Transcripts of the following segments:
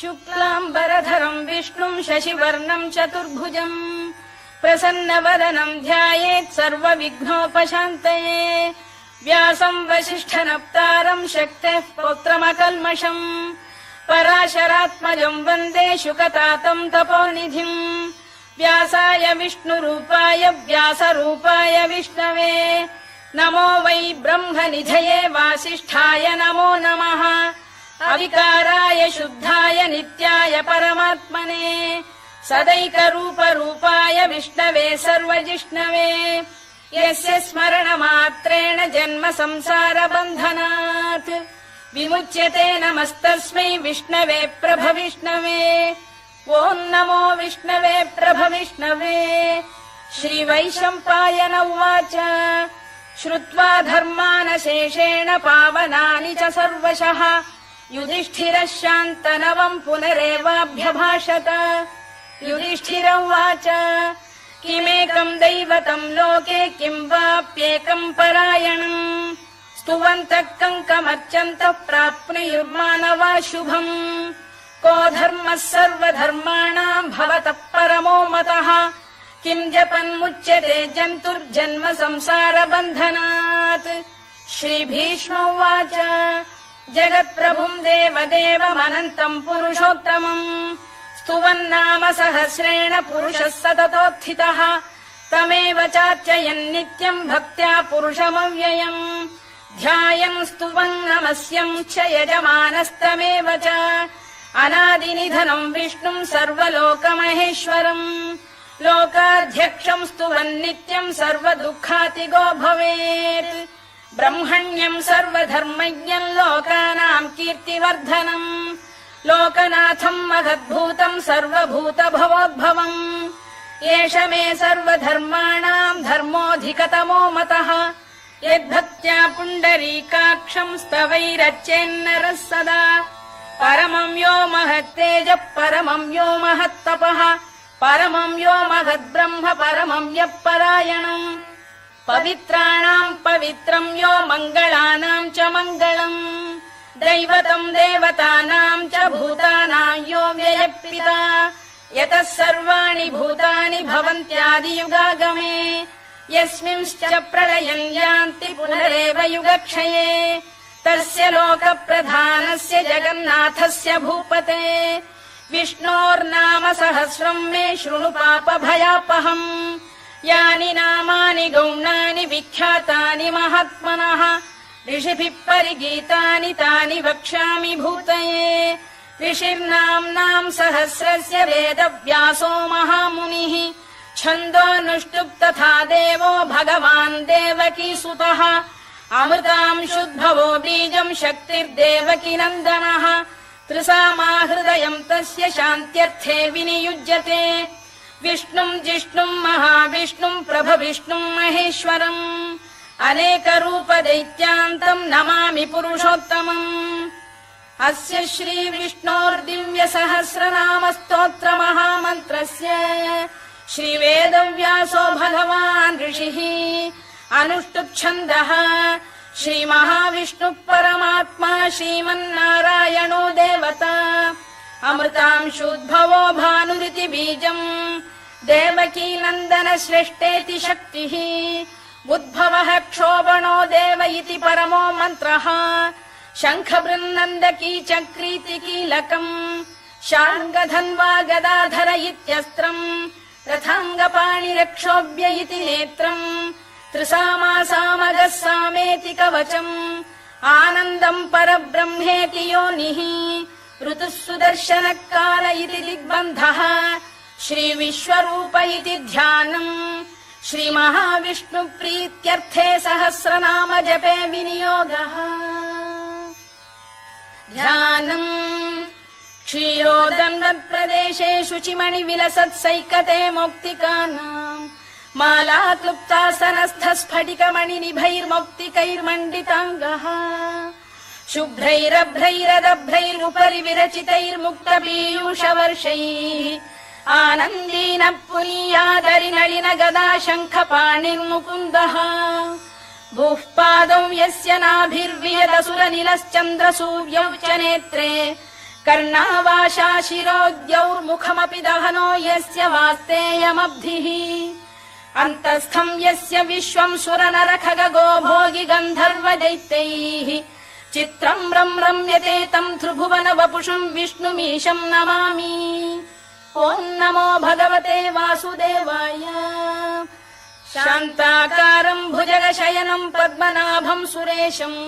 शुक्लाम्बरधरम् विष्णुम् शशिवर्णम् चतुर्भुजम् प्रसन्नवदनम् ध्यायेत् सर्वविघ्नोपशान्तये व्यासम् वसिष्ठनप्तारम् शक्तेः पौत्रमकल्मषम् पराशरात्मजम् वन्दे शुकतातम् तपोनिधिम् व्यासाय विष्णुरूपाय व्यासरूपाय विष्णवे नमो वै ब्रह्मनिधये वासिष्ठाय नमो नमः अविकाराय शुद्धाय नित्याय परमात्मने सदैकरूपरूपाय विष्णवे सर्वजिष्णवे यस्य स्मरणमात्रेण जन्म संसारबन्धनात् विमुच्यते नमस्तस्मै विष्णवे प्रभविष्णवे ॐ नमो विष्णवे प्रभविष्णवे। श्रीवैशम्पायन उवाच श्रुत्वा धर्मानशेषेण पावनानि च सर्वशः युधिष्ठिरः शान्तनवम् पुनरेवाभ्यभाषत। युधिष्ठिर उवाच किमेकम् दैवतम् लोके किम् वाप्येकम् परायणम् स्तुवन्तः कङ्कमर्चन्तः प्राप्नुयुर्मानवा शुभम् को धर्मः सर्वधर्माणाम् भवतः परमो मतः किम् जपन्मुच्यते जन्तुर्जन्म संसारबन्धनात्। श्रीभीष्म उवाच जगत्प्रभुम् देवदेवमनन्तम् पुरुषोत्तमम् स्तुवन्नाम सहस्रेण पुरुषः सततोत्थितः तमेव चार्चयन्नित्यम् भक्त्या पुरुषमव्ययम् ध्यायन् स्तुवन् नमस्यम् च यजमानस्तमेव च अनादिनिधनम् विष्णुम् सर्वलोकमहेश्वरम् लोकाध्यक्षम् स्तुवन्नित्यम् सर्वदुःखातिगो भवेत् ब्रह्मण्यम् सर्वधर्मज्ञम् लोकानाम् कीर्तिवर्धनम् लोकनाथम् महद्भूतम् सर्वभूतभवोद्भवम् एष मे सर्वधर्माणाम् धर्मोऽधिकतमो मतः यद्भक्त्या पुण्डरीकाक्षम् स्तवैरच्चेन्नरः सदा परमम् यो महत्तेजः परमम् यो महत्तपः परमम् यो महद्ब्रह्म परमम् यः परायणम् पवित्राणाम् पवित्रम् यो मङ्गलानाम् च मङ्गलम् दैवतम् देवतानाम् च भूतानाम् यो व्ययः यतः सर्वाणि भूतानि भवन्त्यादियुगागमे यस्मिंश्च प्रलयम् यान्ति पुनरेव युगक्षये तस्य लोकप्रधानस्य जगन्नाथस्य भूपते विष्णोर्नाम सहस्रम् मे शृणु पापभयापहम् यानि नामानि गौणानि विख्यातानि महात्मनः ऋषिभिः परिगीतानि तानि वक्ष्यामि भूतये ऋषिर्नाम्नाम् सहस्रस्य वेदव्यासो महामुनिः छन्दोऽनुष्टुप् तथा देवो भगवान् देवकीसुतः अमृतांशुद्भवो बीजम् शक्तिर्देवकी नन्दनः त्रिसामाहृदयम् तस्य शान्त्यर्थे विनियुज्यते विष्णुम् जिष्णुम् महाविष्णुम् प्रभविष्णुम् महेश्वरम् अनेकरूपदैत्यान्तम् नमामि पुरुषोत्तमम् अस्य श्रीविष्णोर्दिव्यसहस्रनामस्तोत्रमहामन्त्रस्य श्रीवेदव्यासो भगवान् ऋषिः अनुष्टुप्छन्दः श्रीमहाविष्णुः परमात्मा श्रीमन्नारायणो देवता अमृतांशुद्भवो भानुरिति बीजम् देवकी नन्दन श्रेष्ठेति शक्तिः उद्भवः क्षोभणो देव इति परमो मन्त्रः शङ्खबृन्नन्दकी चक्रीति कीलकम् शार्ङ्गधन्वा गदाधर इत्यस्त्रम् रथाङ्गपाणिरक्षोभ्य इति नेत्रम् त्रिसामासामगः सामेति कवचम् आनन्दम् परब्रह्मेति योनिः ऋतुः सुदर्शनकाल इति दिग्बन्धः श्रीविश्वरूप इति ध्यानम् श्रीमहाविष्णुप्रीत्यर्थे सहस्रनाम जपे विनियोगः ध्यानम् क्षीरोदन्वत्प्रदेशे शुचिमणिविलसत्सैकते मौक्तिकानाम् माला क्लुप्तासनस्थ स्फटिकमणिनिभैर्मौक्तिकैर्मण्डिताङ्गः शुभ्रैरभ्रैरदभ्रैरुपरि विरचितैर्मुक्तपीयूषवर्षैः आनन्दीन पुनीयादरिनलिन गदा शङ्खपाणिर्मुकुन्दः भूः पादौ यस्य नाभिर्वियदसुरनिलश्चन्द्रसूर्यौ च नेत्रे कर्णावाशा शिरोद्यौर्मुखमपि दहनो यस्य वास्तेयमब्धिः अन्तस्थम् यस्य विश्वम् सुरनरखगो भोगि गन्धर्व दैत्यैः चित्रम् रम्यते तम् त्रिभुवन वपुषम् विष्णुमीशम् नमामि ॐ नमो भगवते वासुदेवाय शान्ताकारम् भुजगशयनम् पद्मनाभम् सुरेशम्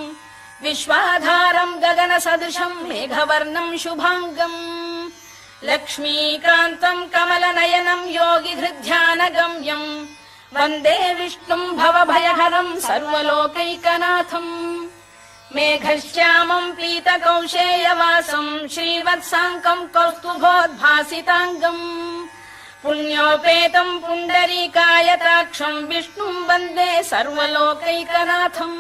विश्वाधारम् गगनसदृशम् मेघवर्णम् शुभाङ्गम् लक्ष्मीकान्तम् कमलनयनम् योगिहृद्ध्यानगम्यम् वन्दे विष्णुम् भवभयहरम् सर्वलोकैकनाथम् मेघश्यामम् पीतकौशेयवासम् श्रीवत्साङ्कम् कौस्तुभोद्भासिताङ्गम् पुण्योपेतम् पुण्डरीकायताक्षम् विष्णुम् वन्दे सर्वलोकैकनाथम्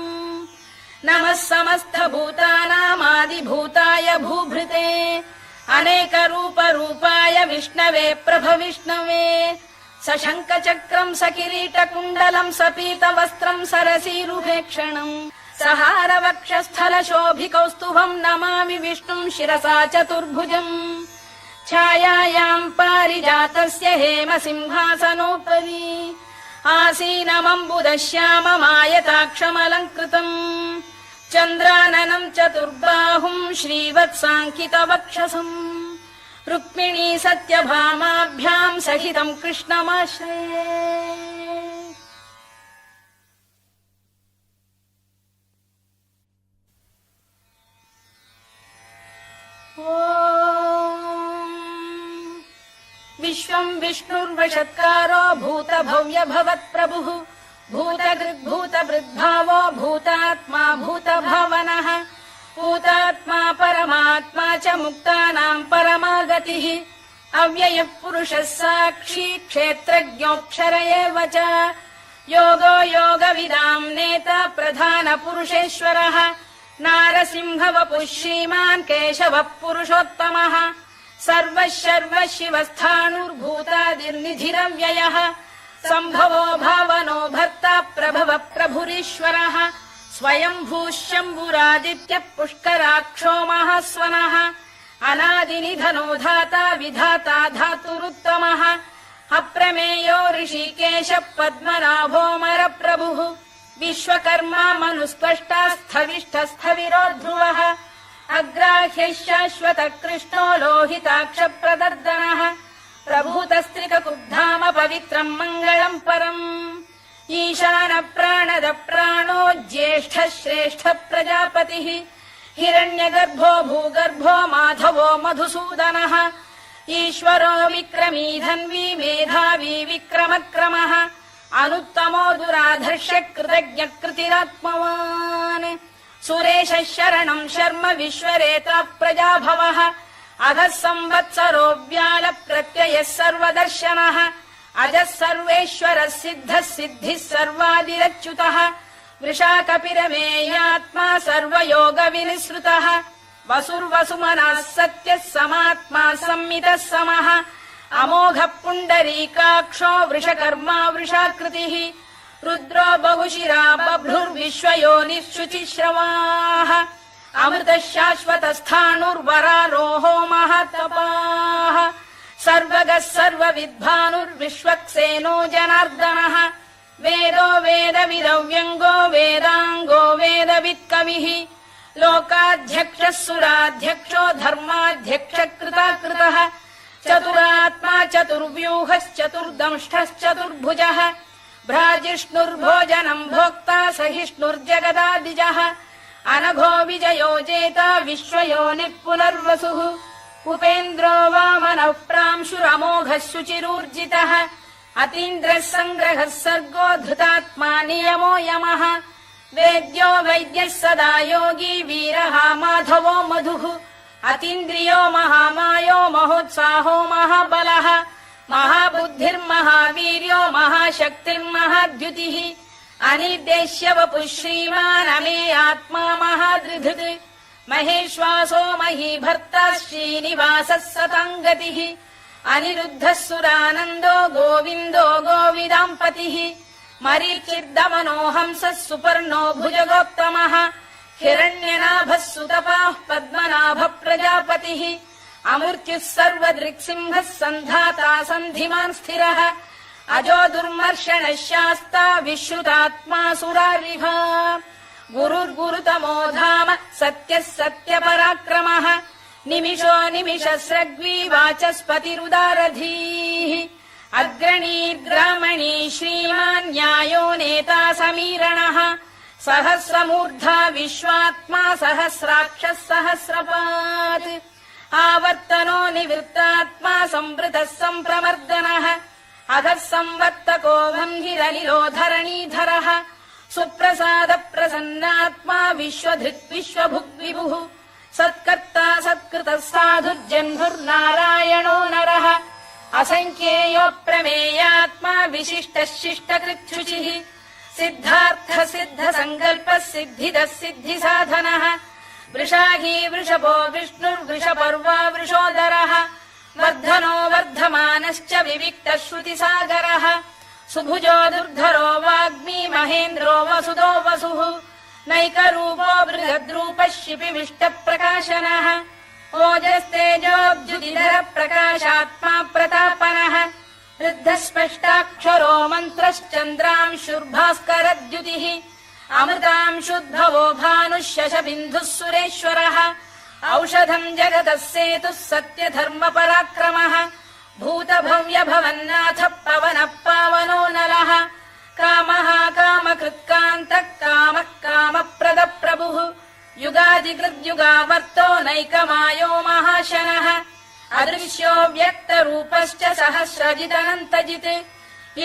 नमः समस्तभूतानामादिभूताय भूभृते अनेकरूपरूपाय विष्णवे प्रभविष्णवे सशङ्खचक्रम् सकिरीटकुण्डलम् सपीतवस्त्रम् सरसीरुभेक्षणम् सहारवक्षस्थलशोभिकौस्तुभम् नमामि विष्णुम् शिरसा चतुर्भुजम् छायायाम् पारिजातस्य हेमसिंहासनोपरि आसीनमम्बुदश्याममायताक्षमलङ्कृतम् चन्द्राननम् चतुर्बाहुम् श्रीवत्साङ्कितवक्षसम् रुक्मिणी सत्यभामाभ्याम् सहितम् कृष्णमाश्रये विश्वम् विष्णुर्वषत्कारो भूतभव्य भवत्प्रभुः भूतकृद्भूतभृद्भावो भूतात्मा भूतभावनः भूतात्मा परमात्मा च मुक्तानाम् परमागतिः अव्ययः पुरुषः साक्षी क्षेत्रज्ञोऽक्षर एव च योगो योगविदाम् नेता प्रधानपुरुषेश्वरः नारसिंहवपुः श्रीमान् केशवः पुरुषोत्तमः सर्वः शर्वः शिवस्थाणुर्भूतादिर्निधिरव्ययः सम्भवो भावनो भर्ता प्रभवः प्रभुरीश्वरः स्वयम्भूः शम्भुरादित्यः पुष्कराक्षो महास्वनः अनादिनिधनो धाता विधाता धातुरुत्तमः अप्रमेयो ऋषिकेशः पद्मनाभोऽमरप्रभुः विश्वकर्मा मनुस्पष्टा स्थविष्ठस्थविरो ध्रुवः अग्राह्यः शाश्वतः कृष्णो लोहिताक्षप्रदर्दनः प्रभूतस्त्रिककुब्धाम पवित्रम् मङ्गलम् परम् ईशानः प्राणदः प्राणो ज्येष्ठः श्रेष्ठः प्रजापतिः हिरण्यगर्भो भूगर्भो माधवो मधुसूदनः ईश्वरो विक्रमी धन्वी मेधावी विक्रमक्रमः अनुत्तमो दुराधर्ष्य कृतज्ञः कृतिरात्मवान् सुरेशः शरणम् शर्म विश्वरेता प्रजाभवः अधः संवत्सरो व्याल प्रत्ययः सर्वदर्शनः अजः सर्वेश्वरः सिद्धः सिद्धिः सर्वादिरच्युतः वृषाकपिरमेयात्मा सर्वयोगविनिसृतः वसुर्वसुमनः सत्यः समात्मा संमितः समः अमोघः पुण्डरीकाक्षो वृषकर्मा वृषाकृतिः रुद्रो बहुशिरा बभ्रुर्विश्वयोनिः शुचिश्रवाः अमृतः शाश्वतस्थाणुर्वरारोहो महातपाः सर्वगः सर्वविद्भानुर्विश्वक्सेनो जनार्दनः वेदो वेदविदव्यङ्गो वेदाङ्गो वेदवित्कविः लोकाध्यक्षः सुराध्यक्षो धर्माध्यक्षः कृताकृतः चतुरात्मा चतुर्व्यूहश्चतुर्दंष्टश्चतुर्भुजः भ्राजिष्णुर्भोजनम् भोक्ता सहिष्णुर्जगदादिजः अनघो विजयो जेता विश्वयोनिः पुनर्वसुः उपेन्द्रो वामनः प्रांशुरमोघः शुचिरूर्जितः अतीन्द्रः सङ्ग्रहः सर्गो धृतात्मा नियमो यमः वेद्यो वैद्यः सदा योगी वीरः माधवो मधुः अतीन्द्रियो महामायो महोत्साहो महाबलः महाबुद्धिर्महावीर्यो महाशक्तिर्महाद्युतिः अनिर्देश्य वपुः श्रीमान् अमे आत्मा महादृधृत् महेश्वासो महीभर्ता श्रीनिवासः सताङ्गतिः अनिरुद्धः सुरानन्दो गोविन्दो गोविदाम्पतिः मरीचिर्दमनो हंसः सुपर्णो भुजगोत्तमः हिरण्यनाभः सुतपाः पद्मनाभः प्रजापतिः अमृत्युः सर्वदृक्सिंहः सन्धाता सन्धिमान् स्थिरः अजो दुर्मर्षणः शास्ता विश्रुतात्मा सुरारिभा गुरुर्गुरुतमो धाम सत्यः सत्यपराक्रमः निमिषो निमिषस्रग्वी वाचस्पतिरुदारधीः अग्रणीर्ग्रामणी श्रीमान् न्यायो नेता समीरणः सहस्रमूर्धा विश्वात्मा सहस्राक्षः सहस्रपात् आवर्तनो निवृत्तात्मा संवृतः सम्प्रमर्दनः अधः संवर्तको भङ्गिरनिलो धरणीधरः सुप्रसाद प्रसन्नात्मा विश्वधृक् विश्वभुग्विभुः सत्कर्ता सत्कृतः साधुर्जह्नुर्नारायणो नरः असङ्ख्येयो प्रमेयात्मा विशिष्टः शिष्टकृच्छुचिः सिद्धार्थ सिद्ध सङ्कल्पः सिद्धिदः सिद्धिसाधनः वृषाही वृषभो विष्णुर्वृषपर्वा वृषोदरः वर्धनो वर्धमानश्च विविक्तः श्रुतिसागरः सुभुजो दुर्धरो वाग्मी महेन्द्रो वसुदो वसुः नैकरूपो बृहद्रूपः शिपिविष्टप्रकाशनः ओजस्तेजोऽब्जुदिधरः प्रकाशात्मा प्रतापनः वृद्धस्पष्टाक्षरो मन्त्रश्चन्द्रांशुर्भास्करद्युतिः अमृतांशुद्भवो भानुः शशबिन्दुः सुरेश्वरः औषधम् जगतः सेतुः सत्यधर्मपराक्रमः भूतभव्यभवन्नाथ पवनः पावनो नलः कामः कामकृत्कान्तः कामः कामप्रदप्रभुः युगादिकृद्युगावर्तो नैकमायो महाशनः अदृश्यो व्यक्तरूपश्च सहस्रजिदनन्तजित्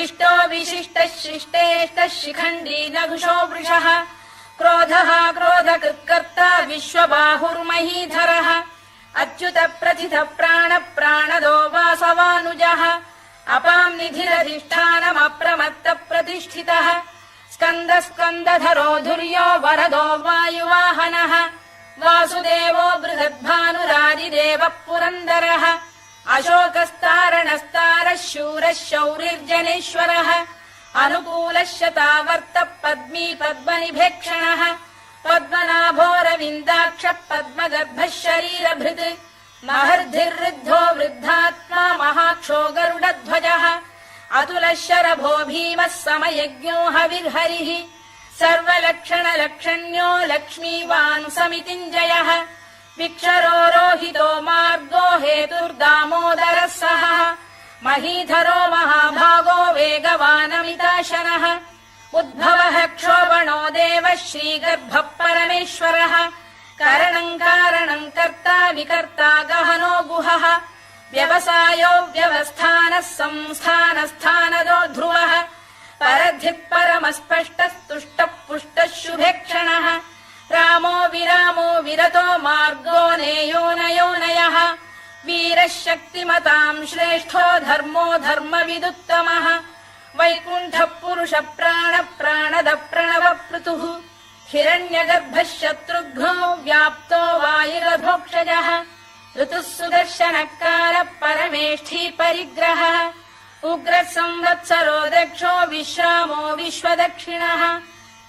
इष्टो विशिष्टः शिष्टेष्टः शिखण्डी नघुषो वृषः क्रोधः क्रोधकृत्कर्ता विश्वबाहुर्महीधरः अच्युत प्रथित प्राण प्राणदो वासवानुजः अपाम् निधिरधिष्ठानमप्रमत्त प्रतिष्ठितः स्कन्द स्कन्दधरो धुर्यो वरदो वायुवाहनः वासुदेवो बृहद्भानुरादिदेवः पुरन्दरः अशोकस्तारणस्तारः शूरः शौरिर्जनेश्वरः अनुकूलः शतावर्तः पद्मी पद्मनिभेक्षणः पद्मनाभोरविन्दाक्षः पद्मगर्भः शरीरभृत् महर्धिर्वृद्धो वृद्धात्मा महाक्षो गरुडध्वजः अतुलः शरभो भीमः समयज्ञो हविर्हरिः सर्वलक्षणलक्षण्यो लक्ष्मीवान् समितिञ्जयः विक्षरो रोहितो मार्गो हेतुर्दामोदरः सः महीधरो महाभागो वेगवानमिताशनः उद्भवः क्षोभणो देवः श्रीगर्भः परमेश्वरः करणम् कारणम् कर्ता विकर्ता गहनो गुहः व्यवसायो व्यवस्थानः संस्थानस्थानदो ध्रुवः परधिः परमस्पष्टस्तुष्टः पुष्टः शुभेक्षणः रामो विरामो विरतो मार्गो नेयोनयोनयः वीरः शक्तिमताम् श्रेष्ठो धर्मो धर्मविदुत्तमः वैकुण्ठः पुरुष प्राण प्राणद प्रणवपृतुः हिरण्यगर्भः शत्रुघ्नो व्याप्तो वायुरधोक्षजः ऋतुः सुदर्शनकालः परमेष्ठी परिग्रहः उग्रः संवत्सरो दक्षो विश्रामो विश्वदक्षिणः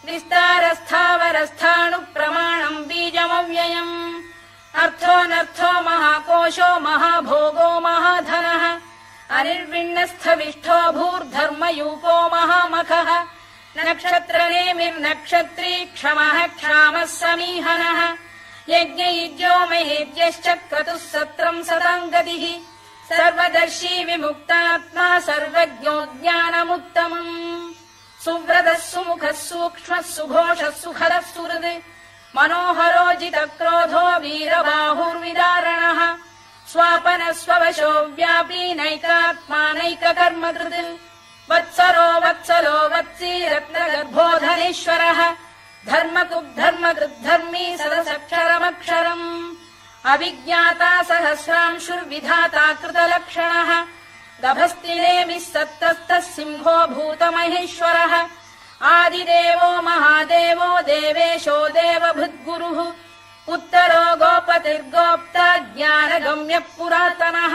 विस्तारस्थावरस्थाणुः प्रमाणम् बीजमव्ययम् अर्थोऽनर्थो महाकोशो महाभोगो महाधनः अनिर्विण्णस्थविष्ठो भूर्धर्मयूपो महामखः नक्षत्रनेमिर्नक्षत्री क्षमः क्षामः समीहनः यज्ञयुज्यो महेद्यश्च क्रतुः सत्रम् सताम् गतिः सर्वदर्शी विमुक्तात्मा सर्वज्ञो ज्ञानमुत्तमम् सुव्रतः सुमुखः सूक्ष्मः सुघोषः सुखदः सुहृद् मनोहरोजितक्रोधो वीरबाहुर्विदारणः स्वापनः स्ववशो व्यापी नैकात्मा नैककर्मकृत् वत्सरो वत्सलो वत्सी रत्नगर्भोधनेश्वरः धर्मकृद्धर्मकृद्धर्मी सदसक्षरमक्षरम् अभिज्ञाता सहस्रांशुर्विधाता कृतलक्षणः गभस्तिनेमिः सत्तस्तः सिंहो भूतमहेश्वरः आदिदेवो महादेवो देवेशो देवभृद्गुरुः उत्तरो गोपतिर्गोप्ता ज्ञानगम्यः पुरातनः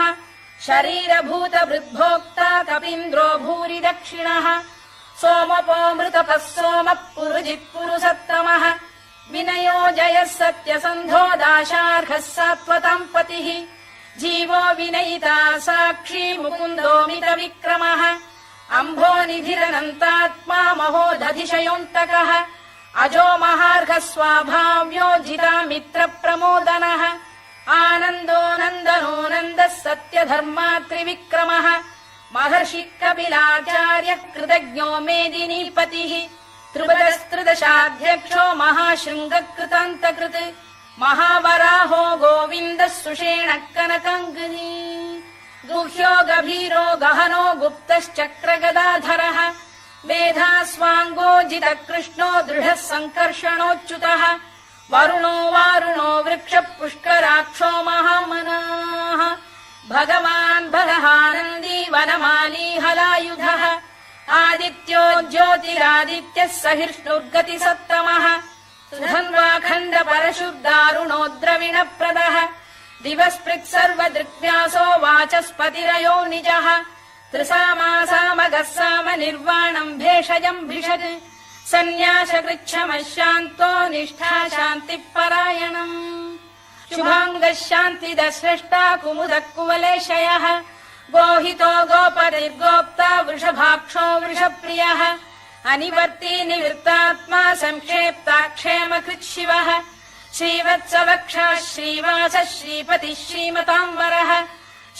शरीरभूतभृद्भोक्ता कपीन्द्रो भूरि दक्षिणः सोमपो मृतपः सोमः पुरुजित् पुरुसत्तमः विनयो जयः सत्यसन्धो दाशार्हः सात्वताम् पतिः जीवो विनयिता साक्षी मुकुन्दोमित विक्रमः अम्भो निधिरनन्तात्मा महोदधिशयोऽन्तकः अजो महार्घः स्वाभाव्यो जिता मित्र प्रमोदनः आनन्दो नन्दनो नन्दः सत्यधर्मा त्रिविक्रमः महर्षि कपिलाचार्यः कृतज्ञो मेदिनीपतिः त्रिपदस्त्रिदशाध्यक्षो महाशृङ्गकृतान्तकृत् महावराहो गोविन्दः सुषेणः कनकाङ्गनी गुह्यो गभीरो गहनो गुप्तश्चक्रगदाधरः मेधास्वाङ्गो जितकृष्णो दृढः सङ्कर्षणोच्युतः वरुणो वारुणो वृक्षः पुष्कराक्षो महामनाः भगवान् बलहानन्दी वनमाली हलायुधः आदित्यो ज्योतिरादित्यः सहिष्णुर्गतिसत्तमः सुधन्वाखण्ड परशुर्दारुणो द्रविणप्रदः दिवस्पृक् सर्वदृग्व्यासो वाचस्पतिरयो निजः त्रिसामासामगः साम निर्वाणम् भेषजम् भिषज सन्न्यासकृच्छमः शान्तो निष्ठा शान्तिपरायणम् शुभाङ्गः शान्तिदः स्रष्टा कुमुदः कुवलेशयः गोहितो गोपतिर्गोप्ता वृषभाक्षो वृषप्रियः अनिवर्ती निवृत्तात्मा संक्षेप्ता क्षेमकृत् शिवः श्रीवत्सवक्षः श्रीवासः श्रीपतिः श्रीमताम्बरः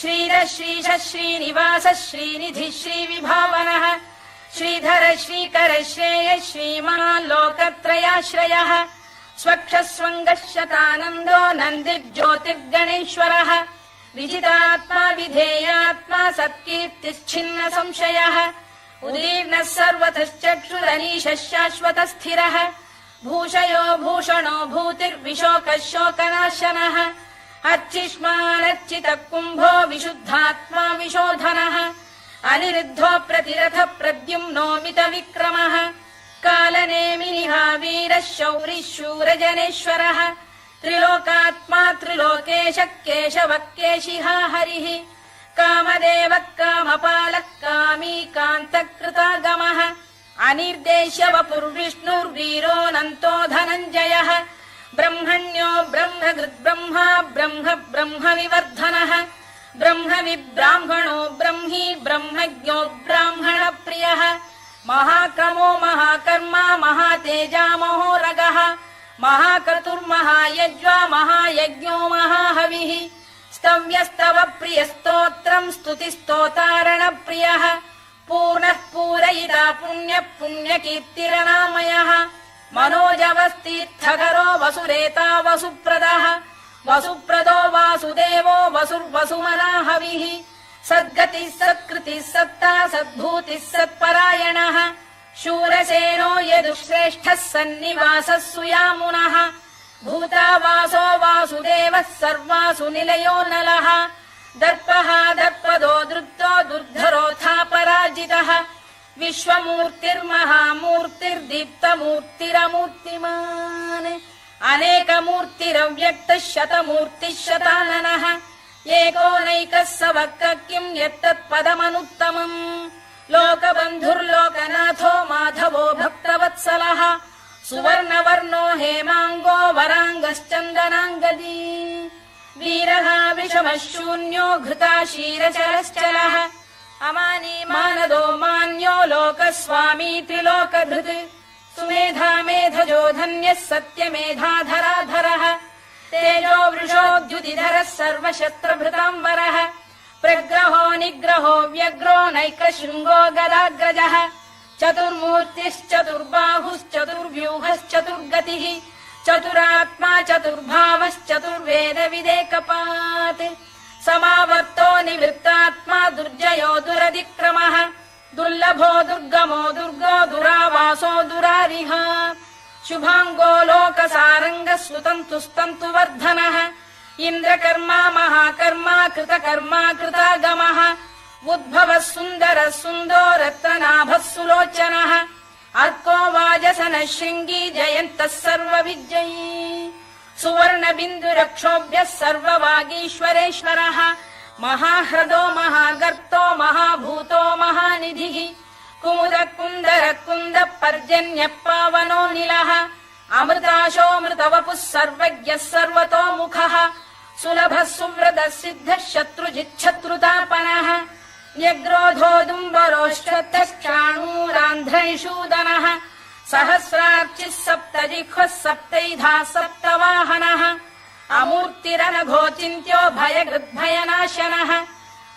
श्रीरः श्रीशः श्रीनिवासः श्रीनिधिः श्रीविभावनः श्रीधर श्रीकर श्रेयः श्रीमान् लोकत्रयाश्रयः स्वक्षः स्वङ्गः शतानन्दो नन्दिर्ज्योतिर्गणेश्वरः विजितात्मा विधेयात्मा सत्कीर्तिश्छिन्न संशयः उदीर्णः सर्वतश्चक्षुरनीशः शाश्वतः स्थिरः भूषयो भूषणो भूतिर्विशोकः शोकनाशनः अर्चिष्मानर्चितः कुम्भो विशुद्धात्मा विशोधनः अनिरुद्धो प्रतिरथ प्रद्युम्नोमित विक्रमः कालनेमिनिः वीरः शौरिः शूरजनेश्वरः त्रिलोकात्मा त्रिलोकेशः केशवः केशिहा हरिः कामदेवः कामपालः कामी कान्तकृतागमः अनिर्देश्य वपुर्विष्णुर्वीरोऽनन्तो धनञ्जयः ब्रह्मण्यो ब्रह्मकृद्ब्रह्मा ब्रह्म ब्रह्म विवर्धनः ब्रह्म विब्राह्मणो ब्रह्मी ब्रह्मज्ञो ब्राह्मणप्रियः महाक्रमो महाकर्मा महातेजा महोरगः महाक्रतुर्महायज्वा महायज्ञो महाहविः स्तव्यस्तव प्रियस्तोत्रम् स्तुतिस्तोतारणप्रियः पूर्णः पूरयिता पुण्यः पुण्यकीर्तिरनामयः मनोजवस्तीर्थकरो वसुरेता वसुप्रदः वसुप्रदो वासुदेवो वसुर्वसुमनाहविः सद्गतिः सत्कृतिः सत्ता सद्भूतिः सत्परायणः शूरसेनो यदुश्रेष्ठः सन्निवासः सुयामुनः भूतावासो वासुदेवः सर्वासु निलयो नलः दर्पः दर्पदो दृप्तो दुर्धरोऽथापराजितः विश्वमूर्तिर्महामूर्तिर्दीप्तमूर्तिरमूर्तिमान् अनेकमूर्तिरव्यक्तः शतमूर्तिः शताननः एकोनैकः स वक्क किम् यत्तत्पदमनुत्तमम् लोकबन्धुर्लोकनाथो माधवो भक्तवत्सलः सुवर्णवर्णो हेमाङ्गो वराङ्गश्चन्दनाङ्गदी वीरः विषमः शून्यो घृता शीरचरश्चलः अमानी मानदो मान्यो लोकस्वामी त्रिलोकधृत् सुमेधा मेधजो धन्यः सत्यमेधाधराधरः तेजो वृषोद्युतिधरः सर्वशस्त्रभृताम्बरः प्रग्रहो निग्रहो व्यग्रो नैकशृङ्गो गदाग्रजः चतुर्मूर्तिश्चतुर्बाहुश्चतुर्व्यूहश्चतुर्गतिः चतुरात्मा चतुर्भावश्चतुर्वेदविदेकपात् समावर्तो निवृत्तात्मा दुर्जयो दुरतिक्रमः दुर्लभो दुर्गमो दुर्गो दुरावासो दुरारिः शुभाङ्गो लोकसारङ्गः सुतन्तुस्तन्तुवर्धनः इन्द्रकर्मा महाकर्मा कृतकर्मा कृतागमः उद्भवः सुन्दरः सुन्दो रत्ननाभः सुलोचनः अर्को वाजसनः शृङ्गी जयन्तः सर्वविजयी सुवर्णबिन्दुरक्षोभ्यः सर्ववागीश्वरेश्वरः महाह्रदो महागर्तो महाभूतो महानिधिः कुमुद कुन्दर कुन्द पर्जन्यः पावनो निलः अमृताशोऽमृतवपुः सर्वज्ञः सर्वतोमुखः सुलभः सुव्रतः सिद्धः शत्रुजिच्छत्रुतापनः न्यग्रोधोदुम्बरोश्चतश्चाणूरान्ध्रैषूदनः सहस्रार्चिः सप्तजिह्वः सप्तैधा सप्तवाहनः अमूर्तिरनघोचिन्त्यो भयकृद्भयनाशनः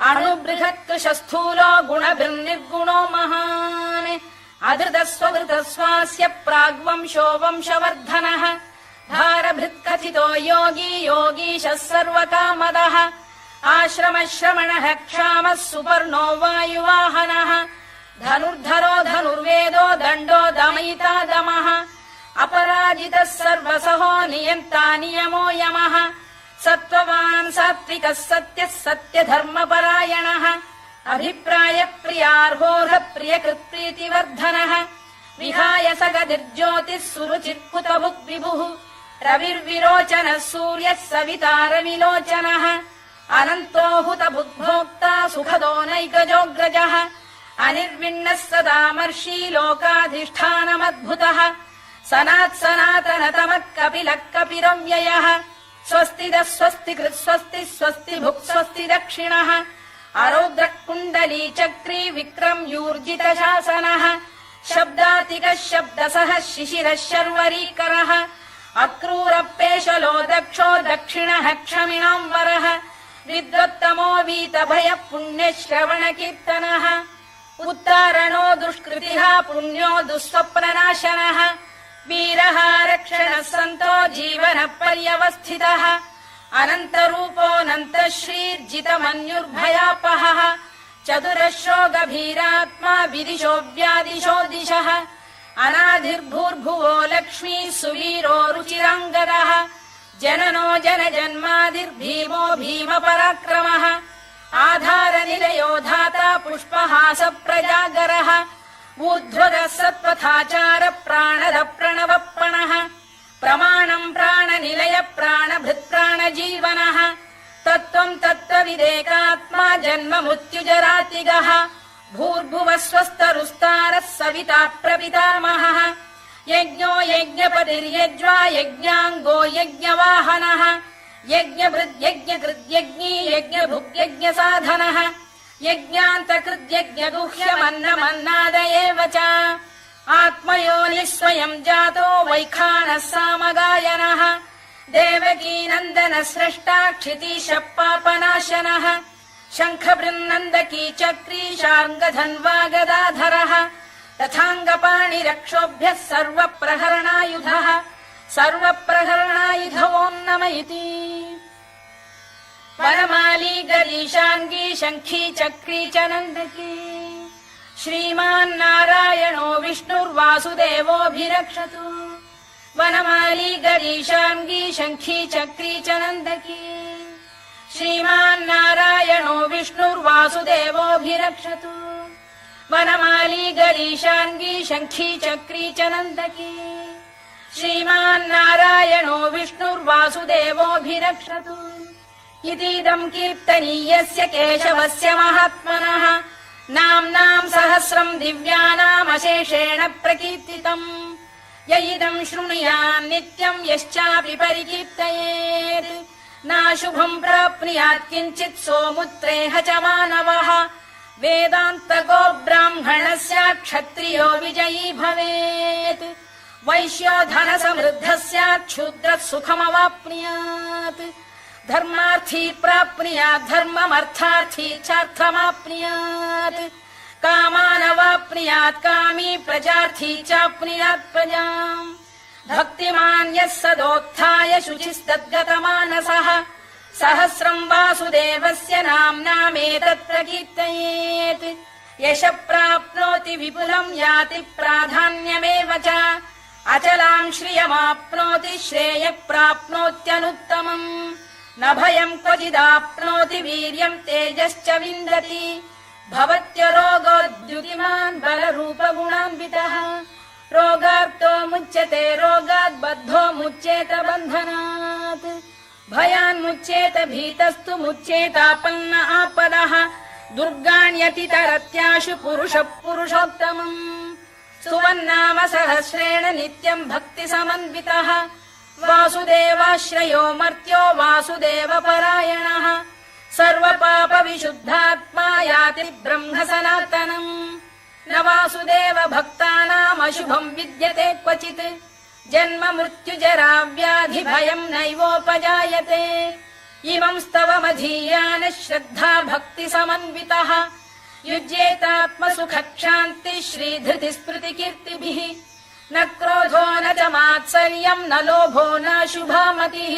अणुबृहत्कृशस्थूलो गुणभिर्निर्गुणो महान् अधृतस्वधृतस्वास्य प्राग्वंशो वंशवर्धनः भारभृत्कथितो योगी योगीशः सर्वकामदः आश्रमश्रमणः क्षामः सुपर्णो वायुवाहनः धनुर्धरो धनुर्वेदो दण्डो दमयिता दमः अपराजितः सर्वसहो नियन्ता नियमो यमः सत्त्ववान् सात्विकः सत्यः सत्यधर्मपरायणः अभिप्रायप्रियार्होः प्रियकृत्प्रीतिवर्धनः विहाय सगतिर्ज्योतिः सुरुचिर्कुतभुक् विभुः रविर्विरोचनः सूर्यः सवितारविलोचनः अनन्तो हुतभुग्भोक्ता सुखदो नैकजोऽग्रजः अनिर्विण्णः सदामर्षी लोकाधिष्ठानमद्भुतः सनात्सनातनतमः कपिलः कपिरव्ययः स्वस्तिदः स्वस्तिकृत् स्वस्ति स्वस्ति भुक् स्वस्ति दक्षिणः आरौद्रः कुण्डली चक्री विक्रम्यूर्जितशासनः शब्दातिकः शब्दसः शिशिरः शर्वरीकरः अक्रूरपेशलो दक्षो दक्षिणः क्षमिणाम्बरः विद्वत्तमो वीतभयः पुण्यश्रवणकीर्तनः उत्तारणो दुष्कृतिः पुण्यो दुःस्वप्ननाशनः वीरः रक्षणः सन्तो जीवनः पर्यवस्थितः अनन्तरूपोऽनन्तश्रीर्जितमन्युर्भयापहः चतुरश्रो गभीरात्मा विदिशो व्यादिशो दिशः अनाधिर्भूर्भुवो लक्ष्मी सुवीरो रुचिराङ्गदः जननो जनजन्मादिर्भीमो भीमपराक्रमः आधारनिलयो धाता पुष्पहास प्रजागरः ऊर्ध्वगः सत्पथाचार प्राणद प्रणवप्रणः प्रमाणम् प्राणनिलय प्राणभृत्प्राणजीवनः तत्त्वम् तत्त्वविदेकात्मा जन्म मृत्युजरातिगः भूर्भुवः स्वस्तरुस्तारः सविता प्रपितामहः यज्ञो यज्ञपतिर्यज्वा यज्ञाङ्गो यज्ञवाहनः यज्ञभृद्यज्ञकृद्यज्ञी यज्ञभुग्यज्ञसाधनः यज्ञान्तकृद्यज्ञगुह्यमन्नमन्नाद एव च आत्मयोनिः स्वयम् जातो वैखानः सामगायनः देवकीनन्दनः स्रष्टा क्षितीशः पापनाशनः शङ्खबृन्नन्दकी चक्री शार्ङ्गधन्वा गदाधरः तथाङ्गपाणिरक्षोभ्यः सर्वप्रहरणायुधः सर्वप्रहरणायुधवोन्नम इति वनमाली गरीशाङ्गी शङ्खी चक्री च नन्दकी श्रीमान्नारायणो विष्णुर्वासुदेवोऽभिरक्षतु वनमाली गरीशाङ्गी शङ्खी चक्री च नन्दकी श्रीमान्नारायणो विष्णुर्वासुदेवोऽभिरक्षतु वनमाली गरीशाङ्गी शङ्खी चक्री च नन्दकी श्रीमान्नारायणो विष्णुर्वासुदेवोऽभिरक्षतु इतीदम् कीर्तनीयस्य केशवस्य महात्मनः नाम्नाम् सहस्रम् दिव्यानामशेषेण प्रकीर्तितम् य इदम् शृणुयान् नित्यम् यश्चापि परिकीर्तयेत् नाशुभम् प्राप्नुयात् किञ्चित् सोमुत्रेह च मानवः वेदान्तको ब्राह्मणस्य क्षत्रियो विजयी भवेत् वैश्यो धनसमृद्धः स्यात् क्षुद्रः सुखमवाप्नुयात् धर्मार्थी प्राप्नुयात् धर्ममर्थार्थी चार्थमाप्नुयात् कामानवाप्नुयात् कामी प्रजार्थी चाप्नुयात् प्रजाम् भक्तिमान् यः सदोत्थाय शुचिस्तद्गतमानसः सहस्रम् वासुदेवस्य नाम्नामेतत् प्रकीर्तयेत् यशः प्राप्नोति विपुलम् याति प्राधान्यमेव च अचलाम् श्रियमाप्नोति श्रेयः प्राप्नोत्यनुत्तमम् न भयम् क्वचिदाप्नोति वीर्यम् तेजश्च विन्दति भवत्यरोगोद्युतिमान् बलरूपगुणान्वितः रोगार्तो मुच्यते रोगात् बद्धो मुच्येत बन्धनात् भयान्मुच्येत भीतस्तु मुच्येतापन्न आपदः दुर्गाण्यतितरत्याशु पुरुषः पुरुषोत्तमम् स्तुवन्नाम सहस्रेण नित्यम् भक्तिसमन्वितः वासुदेवाश्रयो मर्त्यो वासुदेवपरायणः सर्वपापविशुद्धात्मा याति ब्रह्म सनातनम् न वासुदेव भक्तानामशुभम् विद्यते क्वचित् जन्म मृत्युजरा व्याधि भयम् नैवोपजायते इमम् स्तवमधीयानः श्रद्धा भक्तिसमन्वितः युज्येतात्मसुखक्षान्ति श्रीधृतिस्मृतिकीर्तिभिः न क्रोधो न च मात्सर्यम् न लोभो न शुभा मतिः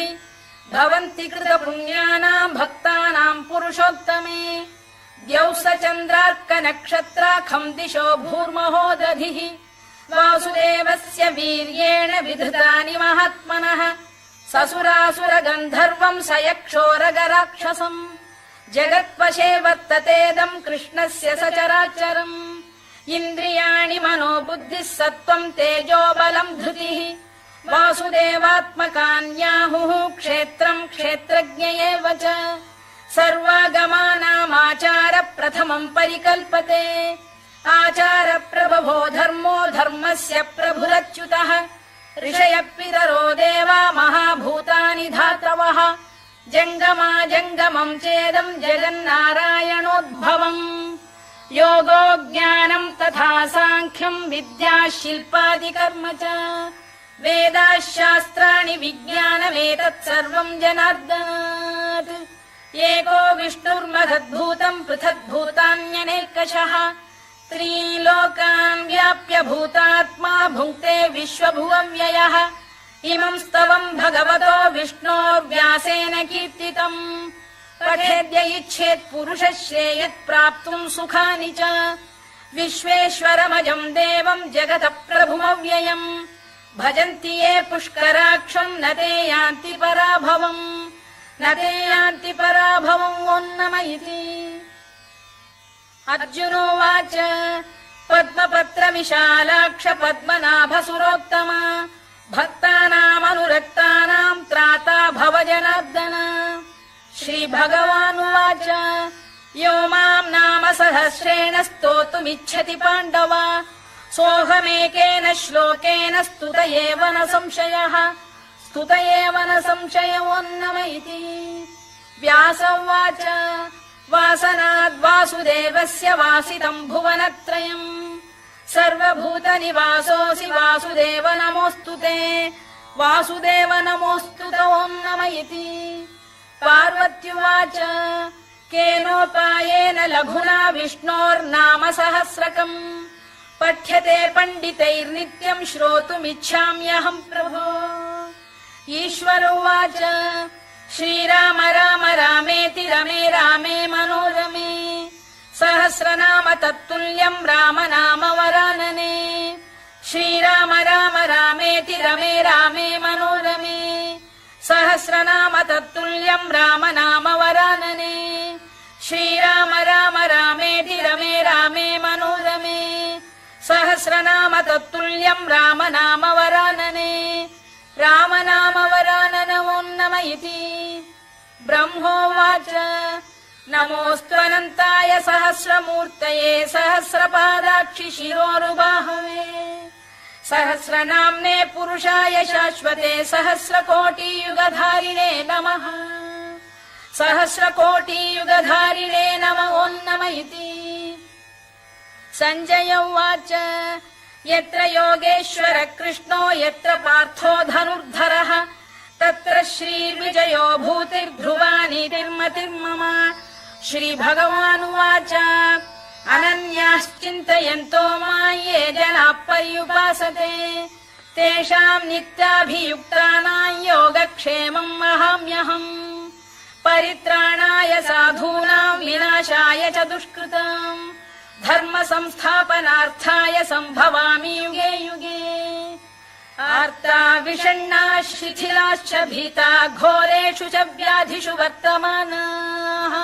भवन्ति कृतपुण्यानाम् भक्तानाम् पुरुषोत्तमे द्यौः स चन्द्रार्कनक्षत्राखम् दिशो भूर्महो दधिः वासुदेवस्य वीर्येण विधृतानि महात्मनः ससुरासुरगन्धर्वम् स यक्षोरगराक्षसम् जगत्वशे वर्ततेदम् कृष्णस्य सचराचरम् इन्द्रियाणि मनो बुद्धिः सत्त्वम् तेजो बलम् धृतिः वासुदेवात्मकान्याहुः क्षेत्रम् क्षेत्रज्ञ एव च सर्वागमानामाचार प्रथमम् परिकल्पते आचार प्रभवो धर्मो धर्मस्य प्रभुरच्युतः ऋषयः पितरो देवा महाभूतानि धातवः जङ्गमा जङ्गमम् चेदम् जगन्नारायणोद्भवम् योगो ज्ञानम् तथा साङ्ख्यम् विद्या शिल्पादिकर्म च वेदाः शास्त्राणि विज्ञानमेतत् सर्वम् जनार्दनात् एको विष्णुर्महद्भूतम् पृथग्भूतान्यनेकशः त्रीन् लोकान् व्याप्य भूतात्मा भुङ्क्ते विश्वभुवव्ययः इमम् स्तवम् भगवतो विष्णोर्व्यासेन कीर्तितम् पठेद्य इच्छेत् पुरुषः श्रेयत् प्राप्तुम् सुखानि च विश्वेश्वरमजम् देवम् जगतः प्रभुमव्ययम् भजन्ति ये पुष्कराक्षम् न ते यान्ति पराभवम् न ते यान्ति पराभवम् ओन्नम इति अर्जुनोवाच पद्मपत्रविशालाक्ष पद्मनाभसुरोत्तमा भक्तानामनुरक्तानाम् त्राता भव जनार्दन श्रीभगवानुवाच यो माम् नाम सहस्रेण स्तोतुमिच्छति पाण्डव सोऽहमेकेन श्लोकेन स्तुत एव न संशयः स्तुत एव न संशयोन्नम इति व्यास उवाच वासनाद्वासुदेवस्य वासितम् भुवनत्रयम् सर्वभूतनिवासोऽसि वासुदेव नमोऽस्तु ते वासुदेव नमोऽस्तु ते ओन्नम इति पार्वत्युवाच केनोपायेन लघुना विष्णोर्नाम सहस्रकम् पठ्यते पण्डितैर्नित्यम् श्रोतुमिच्छाम्यहम् प्रभो ईश्वर उवाच श्रीराम राम रामेति रमे रामे मनोरमे सहस्रनाम तत्तुल्यम् राम नाम वरानने श्रीराम राम रामेति रमे रामे मनोरमे सहस्रनाम तत्तुल्यम् राम नाम वरानने श्रीराम राम रामेति रमे रामे मनोरमे सहस्रनाम तत्तुल्यम् राम नाम वरानने राम नाम वराननमोन्नम इति ब्रह्मोवाच नमोऽस्त्वनन्ताय सहस्रमूर्तये सहस्रपादाक्षि शिरोरुबाहवे सहस्रनाम्ने पुरुषाय शाश्वते सहस्रकोटियुगधारिणे नमः सहस्रकोटियुगधारिणे नमो ओन्नम इति सञ्जय उवाच यत्र योगेश्वर कृष्णो यत्र पार्थो धनुर्धरः तत्र श्रीर्विजयो भूतिर्ध्रुवानीतिर्मतिर्मम श्रीभगवानुवाच अनन्याश्चिन्तयन्तो मां ये जनाः पर्युपासते तेषाम् नित्याभियुक्तानां योगक्षेमम् वहाम्यहम् परित्राणाय साधूनां विनाशाय च दुष्कृताम् धर्म संस्थापनार्थाय सम्भवामि युगे युगे आर्ता विषण्णाः शिथिलाश्च भीता घोरेषु च व्याधिषु वर्तमानाः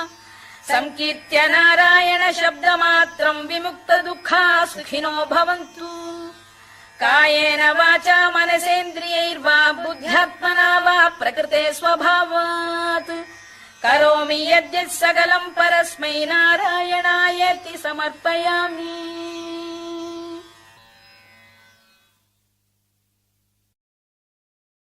संकीर्त्य नारायण शब्दमात्रम् विमुक्त दुःखाः सुखिनो भवन्तु कायेन वाचा मनसेन्द्रियैर्वा बुद्ध्यात्मना वा प्रकृते स्वभावात् करोमि यद्यत् सकलम् परस्मै नारायणायेति समर्पयामि।